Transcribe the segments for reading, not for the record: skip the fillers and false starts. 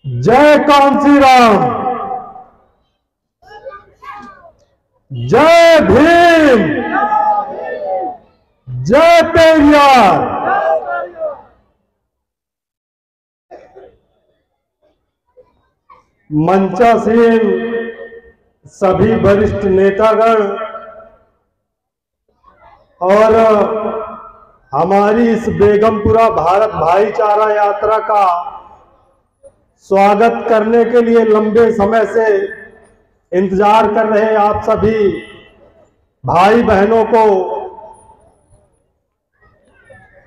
जय कांसी राम, जय भीम, जय पेरियार। मंचासीन सभी वरिष्ठ नेतागण और हमारी इस बेगमपुरा भारत भाईचारा यात्रा का स्वागत करने के लिए लंबे समय से इंतजार कर रहे आप सभी भाई बहनों को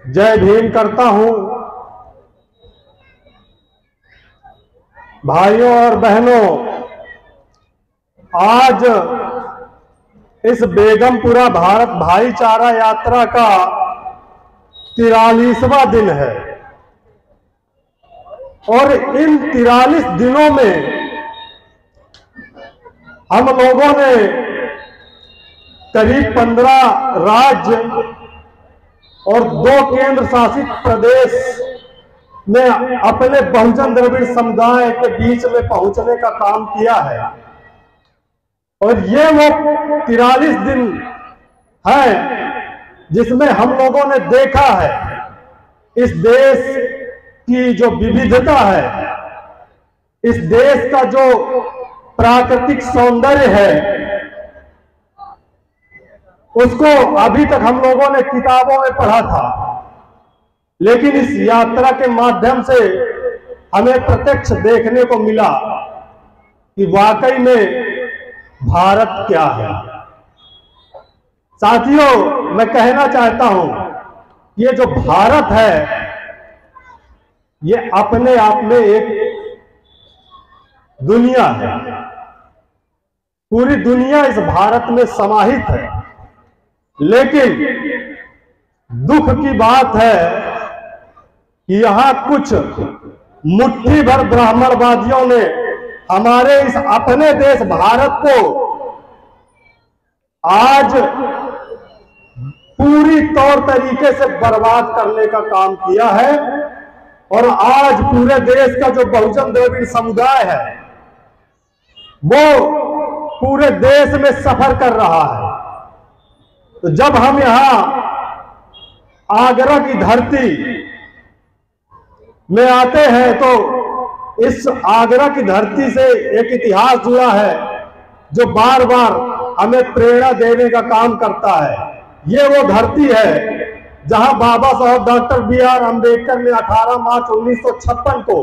जय भीम करता हूं। भाइयों और बहनों, आज इस बेगमपुरा भारत भाईचारा यात्रा का 43वां दिन है और इन 43 दिनों में हम लोगों ने करीब 15 राज्य और 2 केंद्र शासित प्रदेश में अपने बहुजन द्रविड़ समुदाय के बीच में पहुंचने का काम किया है। और ये वो 43 दिन है जिसमें हम लोगों ने देखा है इस देश की जो विविधता है, इस देश का जो प्राकृतिक सौंदर्य है, उसको अभी तक हम लोगों ने किताबों में पढ़ा था, लेकिन इस यात्रा के माध्यम से हमें प्रत्यक्ष देखने को मिला कि वाकई में भारत क्या है। साथियों, मैं कहना चाहता हूं, ये जो भारत है ये अपने आप में एक दुनिया है। पूरी दुनिया इस भारत में समाहित है, लेकिन दुख की बात है कि यहां कुछ मुट्ठी भर ब्राह्मणवादियों ने हमारे इस अपने देश भारत को आज पूरी तौर तरीके से बर्बाद करने का काम किया है। और आज पूरे देश का जो बहुजन द्रविड़ समुदाय है वो पूरे देश में सफर कर रहा है। तो जब हम यहां आगरा की धरती में आते हैं तो इस आगरा की धरती से एक इतिहास जुड़ा है जो बार बार हमें प्रेरणा देने का काम करता है। ये वो धरती है जहां बाबा साहब डॉक्टर B.R. अम्बेडकर ने 18 मार्च 1956 को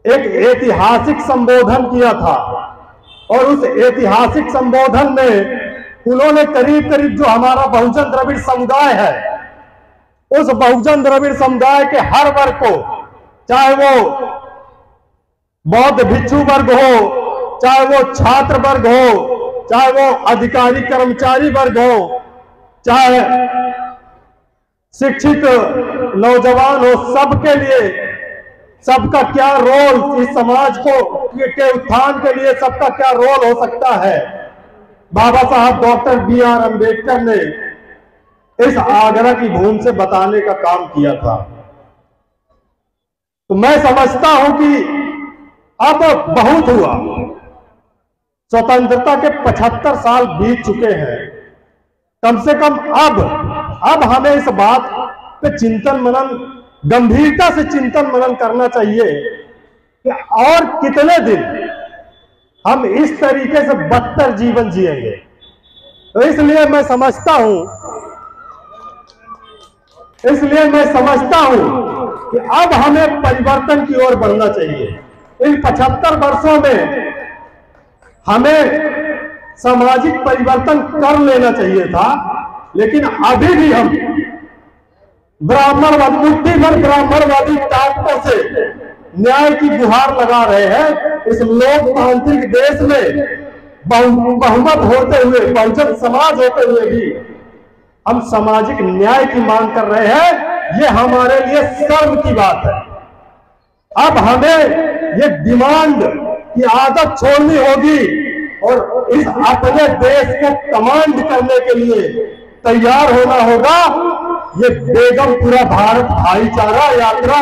एक ऐतिहासिक संबोधन किया था। और उस ऐतिहासिक संबोधन में उन्होंने करीब करीब जो हमारा बहुजन द्रविड़ समुदाय है, उस बहुजन द्रविड़ समुदाय के हर वर्ग को, चाहे वो बौद्ध भिक्षु वर्ग हो, चाहे वो छात्र वर्ग हो, चाहे वो अधिकारी कर्मचारी वर्ग हो, चाहे शिक्षित नौजवान हो, सबके लिए सबका क्या रोल, इस समाज को के उत्थान के लिए सबका क्या रोल हो सकता है, बाबा साहब डॉक्टर B.R. अम्बेडकर ने इस आगरा की भूमि से बताने का काम किया था। तो मैं समझता हूं कि अब बहुत हुआ। स्वतंत्रता के 75 साल बीत चुके हैं। कम से कम अब हमें इस बात पे चिंतन मनन, गंभीरता से चिंतन मनन करना चाहिए कि और कितने दिन हम इस तरीके से बदतर जीवन जिएंगे। तो इसलिए मैं समझता हूं कि अब हमें परिवर्तन की ओर बढ़ना चाहिए। इन 75 वर्षों में हमें सामाजिक परिवर्तन कर लेना चाहिए था, लेकिन अभी भी हम मुट्ठी भर ब्राह्मणवादी ताकतों से न्याय की गुहार लगा रहे हैं। इस लोकतांत्रिक देश में बहुमत होते हुए, बहुजन समाज होते हुए भी हम सामाजिक न्याय की मांग कर रहे हैं। ये हमारे लिए शर्म की बात है। अब हमें ये डिमांड की आदत छोड़नी होगी और इस अपने देश को कमांड करने के लिए तैयार होना होगा। ये बेगमपुरा भारत भाईचारा यात्रा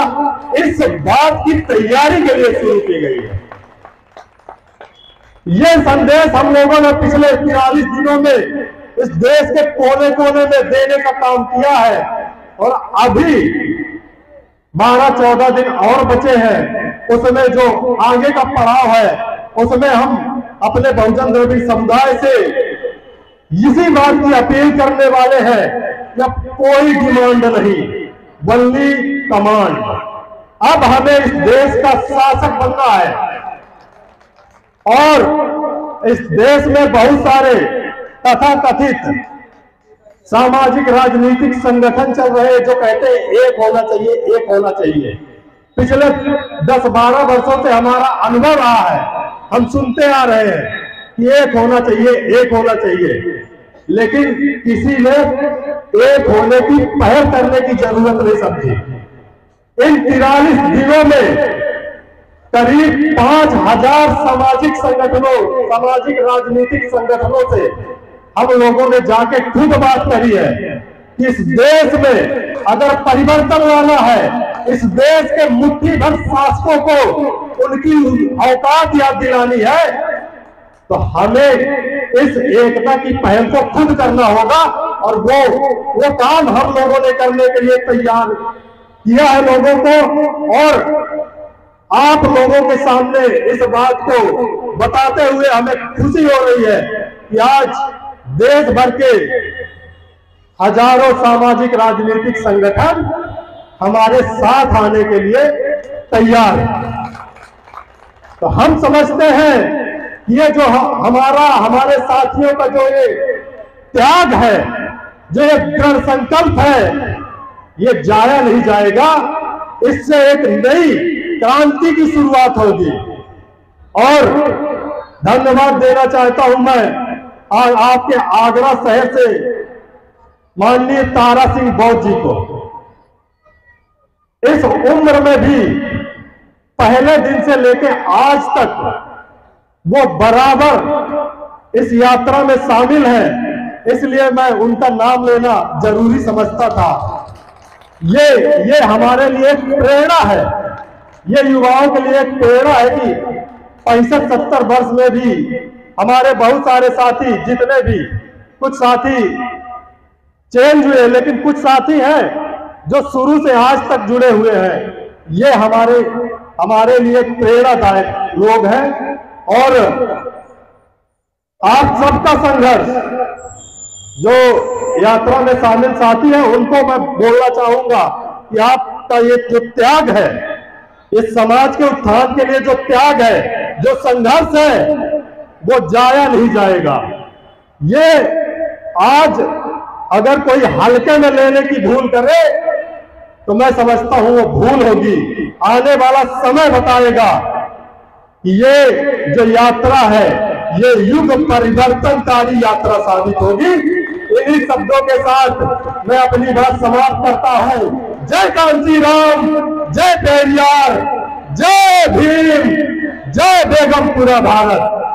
इस बात की तैयारी के लिए शुरू की गई है। ये संदेश हम लोगों ने पिछले 43 दिनों में इस देश के कोने कोने में देने का काम किया है और अभी 12-14 दिन और बचे हैं। उसमें जो आगे का पड़ाव है उसमें हम अपने बहुजन द्रविड़ समुदाय से इसी बात की अपील करने वाले हैं कि अब कोई डिमांड नहीं, वनली कमांड। अब हमें इस देश का शासक बनना है और इस देश में बहुत सारे तथाकथित सामाजिक राजनीतिक संगठन चल रहे हैं जो कहते हैं एक होना चाहिए, एक होना चाहिए। पिछले 10-12 वर्षों से हमारा अनुभव रहा है, हम सुनते आ रहे हैं कि एक होना चाहिए, एक होना चाहिए, लेकिन किसी ने एक होने की पहल करने की जरूरत नहीं समझी। इन 43 दिनों में करीब 5000 सामाजिक संगठनों, सामाजिक राजनीतिक संगठनों से हम लोगों ने जाके खुद बात करी है कि इस देश में अगर परिवर्तन लाना है, इस देश के मुट्ठी भर शासकों को उनकी औकात याद दिलानी है, तो हमें इस एकता की पहल को खुद करना होगा और वो काम हम लोगों ने करने के लिए तैयार किया है लोगों को। और आप लोगों के सामने इस बात को बताते हुए हमें खुशी हो रही है कि आज देश भर के हजारों सामाजिक राजनीतिक संगठन हमारे साथ आने के लिए तैयार हैं। तो हम समझते हैं कि ये जो हमारे साथियों का जो ये त्याग है, जो ये दृढ़ संकल्प है, ये जाया नहीं जाएगा। इससे एक नई क्रांति की शुरुआत होगी। और धन्यवाद देना चाहता हूं मैं आज आपके आगरा शहर से माननीय तारा सिंह बौद्ध जी को। इस उम्र में भी पहले दिन से लेकर आज तक वो बराबर इस यात्रा में शामिल है, इसलिए मैं उनका नाम लेना जरूरी समझता था। ये हमारे लिए एक प्रेरणा है, ये युवाओं के लिए एक प्रेरणा है कि 65-70 वर्ष में भी हमारे बहुत सारे साथी, जितने भी, कुछ साथी चेंज हुए लेकिन कुछ साथी हैं जो शुरू से आज तक जुड़े हुए हैं। ये हमारे लिए प्रेरणादायक लोग हैं। और आप सबका संघर्ष, जो यात्रा में शामिल साथी हैं, उनको मैं बोलना चाहूंगा कि आपका ये जो त्याग है, इस समाज के उत्थान के लिए जो त्याग है, जो संघर्ष है, वो जाया नहीं जाएगा। ये आज अगर कोई हल्के में लेने की भूल करे तो मैं समझता हूं वो भूल होगी। आने वाला समय बताएगा कि ये जो यात्रा है ये युग परिवर्तनकारी यात्रा साबित होगी। इन्हीं शब्दों के साथ मैं अपनी बात समाप्त करता हूं। जय कांची राम, जय पेरियार, जय भीम, जय बेगमपुरा भारत।